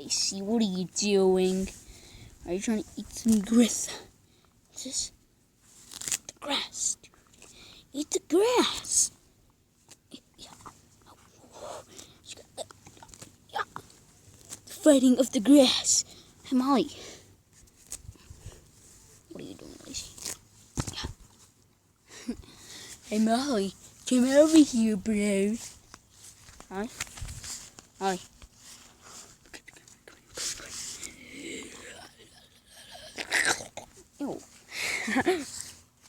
see. What are you doing? Are you trying to eat some grass? Just the grass. Eat the grass. Yeah. The fighting of the grass. Hey, Molly. What are you doing, Lacey? Yeah. Hey, Molly. Come over here, bro. Hi. Hi. Ew.